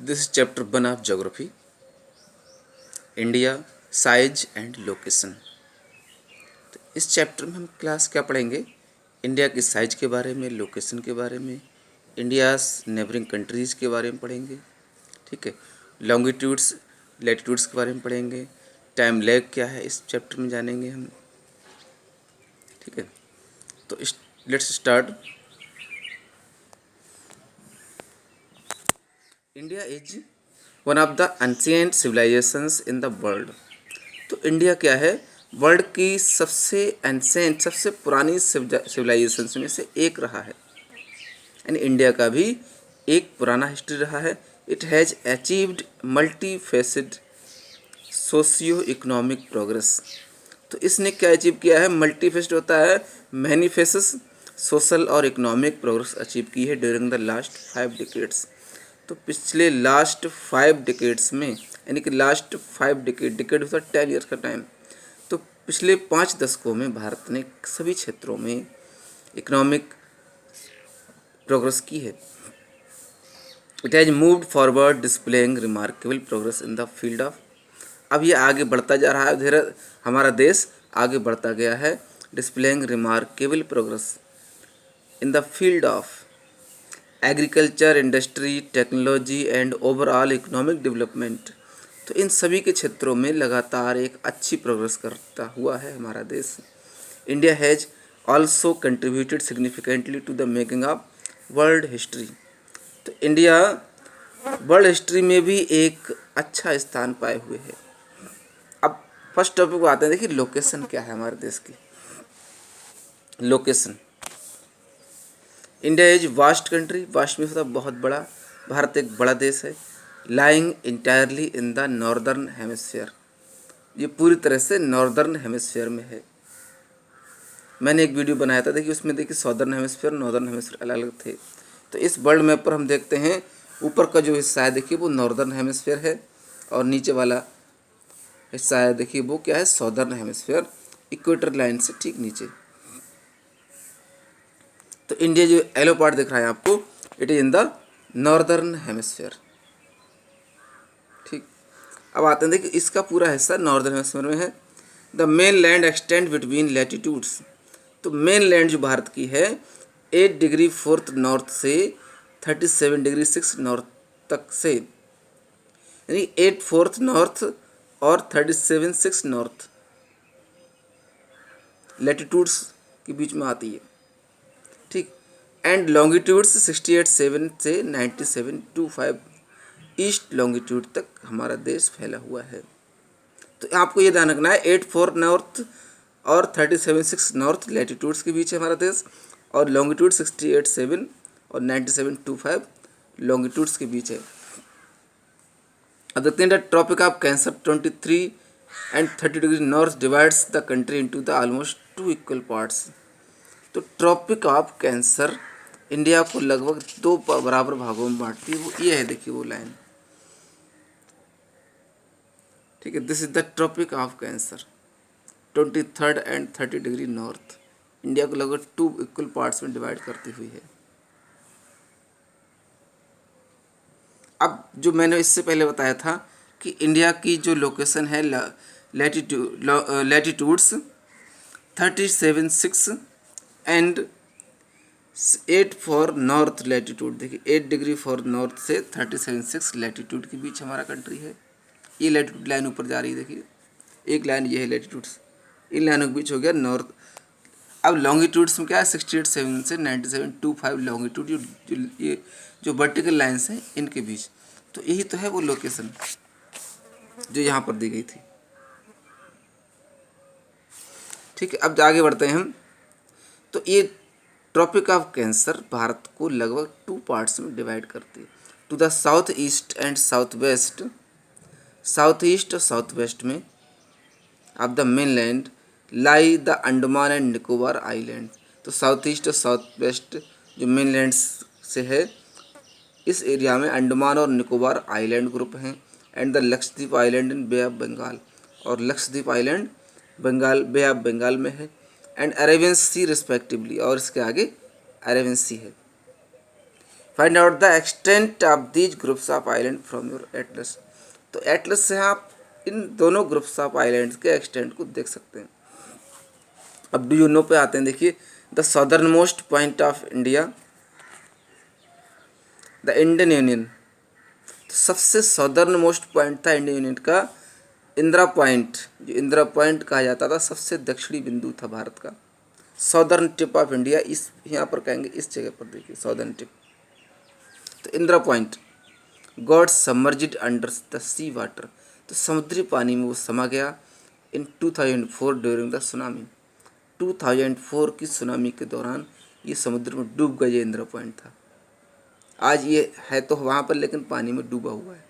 This is chapter 1 of geography, India size and location. तो इस chapter में हम क्लास क्या पढ़ेंगे? इंडिया की साइज के बारे में, लोकेशन के बारे में, इंडियाज़ नेबरिंग कंट्रीज़ के बारे में पढ़ेंगे। ठीक है, लॉन्गिट्यूड्स लैटिट्यूड्स के बारे में पढ़ेंगे। टाइम लैग क्या है इस चैप्टर में जानेंगे हम। ठीक है, तो let's start. India is one of the ancient civilisations in the world. तो इंडिया क्या है? वर्ल्ड की सबसे एंशिएंट, सबसे पुरानी सिविलाइजेशंस में से एक रहा है। यानी इंडिया का भी एक पुराना हिस्ट्री रहा है। It has achieved multi facet socio economic progress. तो इसने क्या अचीव किया है? मल्टी फेसेड होता है, मैनी फेसेस, सोशल और इकोनॉमिक प्रोग्रेस अचीव की है ड्यूरिंग द लास्ट 5 डिकेड्स। तो पिछले लास्ट 5 डिकेड्स में, यानी कि लास्ट 5 डिकेड होता है 10 ईयर्स का टाइम। तो पिछले 5 दशकों में भारत ने सभी क्षेत्रों में इकोनॉमिक प्रोग्रेस की है। It has moved forward displaying remarkable progress in the field of. अब ये आगे बढ़ता जा रहा है, धीरे हमारा देश आगे बढ़ता गया है। Displaying remarkable progress in the field of agriculture, industry, technology and overall economic development. तो इन सभी के क्षेत्रों में लगातार एक अच्छी प्रोग्रेस करता हुआ है हमारा देश। India has also contributed significantly to the making of world history. तो इंडिया वर्ल्ड हिस्ट्री में भी एक अच्छा स्थान पाए हुए है। अब फर्स्ट टॉपिक को आते हैं। देखिए लोकेशन क्या है हमारे देश की। Location, India is vast country. Vast में मतलब बहुत बड़ा। भारत एक बड़ा देश है। Lying entirely in the northern hemisphere. ये पूरी तरह से नॉर्दर्न हेमिस्फीयर में है। मैंने एक वीडियो बनाया था, देखिए उसमें देखिए साउदर्न हेमिस्फीयर, नॉर्दर्न हेमिस्फीयर अलग अलग थे। तो इस वर्ल्ड मैप पर हम देखते हैं ऊपर का जो हिस्सा है देखिए वो नॉर्दर्न हेमिस्फीयर है, और नीचे वाला हिस्सा है देखिए वो क्या है? साउदर्न हेमिस्फीयर, इक्वेटर लाइन से ठीक नीचे। तो इंडिया जो येलो पार्ट दिख रहा है आपको, it is in the northern hemisphere. ठीक, अब आते हैं देखिए इसका पूरा हिस्सा नॉर्दर्न हेमिस्फीयर में है। The main land extend between latitudes. तो मेन लैंड जो भारत की है 8 डिग्री 4 नॉर्थ से 37 डिग्री 6 नॉर्थ तक से, यानी 8 4 नॉर्थ और 37 6 नॉर्थ लैटिट्यूड्स के बीच में आती है। ठीक, एंड लॉन्गिट्यूड्स 68 से 97 ईस्ट लॉन्गिट्यूड तक हमारा देश फैला हुआ है। तो आपको ये ध्यान रखना है 8 4 नॉर्थ और 37 6 नॉर्थ लैटिट्यूड्स के बीच है हमारा देश, और लॉन्गिट्यूड 68 और 97 लॉन्गिट्यूड्स के बीच है। अब देखते हैं the Tropic of Cancer 23 and 30 degree north divides the country into the almost 2 equal parts. तो ट्रॉपिक ऑफ कैंसर इंडिया को लगभग 2 बराबर भागों में बांटती है। वो ये है देखिए वो लाइन। ठीक है, this is the Tropic of Cancer 23 and 30 degree north India को लगभग 2 इक्वल पार्ट्स में डिवाइड करती हुई है। अब जो मैंने इससे पहले बताया था कि इंडिया की जो लोकेशन है लैटिट्यूड्स 37 6 एंड 8 4 नॉर्थ लैटिट्यूड, देखिए 8 डिग्री 4 नॉर्थ से 37 6 लैटिट्यूड के बीच हमारा कंट्री है। ये लैटिट्यूड लाइन ऊपर जा रही है, देखिए एक लाइन ये है लैटिट्यूड्स, इन लाइनों के बीच हो गया नॉर्थ। अब लॉन्गिट्यूड्स में क्या है 68 7 से 97 लॉन्गिट्यूड, ये जो वर्टिकल लाइन्स हैं इनके बीच। तो यही तो है वो लोकेशन जो यहाँ पर दी गई थी। ठीक है, अब आगे बढ़ते हैं हम। तो ये ट्रॉपिक ऑफ कैंसर भारत को लगभग 2 पार्ट्स में डिवाइड करती है। To the south east and south west. South east और साउथ वेस्ट में of the mainland lie the Andaman and Nicobar island. तो साउथ ईस्ट और साउथ वेस्ट जो मेनलैंड से है, इस एरिया में अंडमान और निकोबार आइलैंड ग्रुप हैं, and the Lakshadweep island in Bay of Bengal, और Lakshadweep island Bengal bay of Bengal में है, एंड अरेबियन सी रिस्पेक्टिवली, और इसके आगे अरेबियन सी है। Find out the extent of these groups of island from your Atlas. तो एटलस से आप इन दोनों ग्रुप्स ऑफ आइलैंड्स के एक्सटेंट को देख सकते हैं। अब डू यू नो पे आते हैं। देखिए, the southern most point of India, the Indian union. तो सबसे सदर्न मोस्ट पॉइंट था इंडियन यूनियन का इंदिरा पॉइंट, जो इंदिरा पॉइंट कहा जाता था, सबसे दक्षिणी बिंदु था भारत का। सदर्न टिप ऑफ इंडिया, इस यहाँ पर कहेंगे, इस जगह पर देखिए सदर्न टिप। तो Indira point got submerged under the sea water. तो समुद्री पानी में वो समा गया इन 2004 ड्यूरिंग द सुनामी। 2004 की सुनामी के दौरान ये समुद्र में डूब गया। ये इंदिरा पॉइंट था। आज ये है तो वहाँ पर, लेकिन पानी में डूबा हुआ है।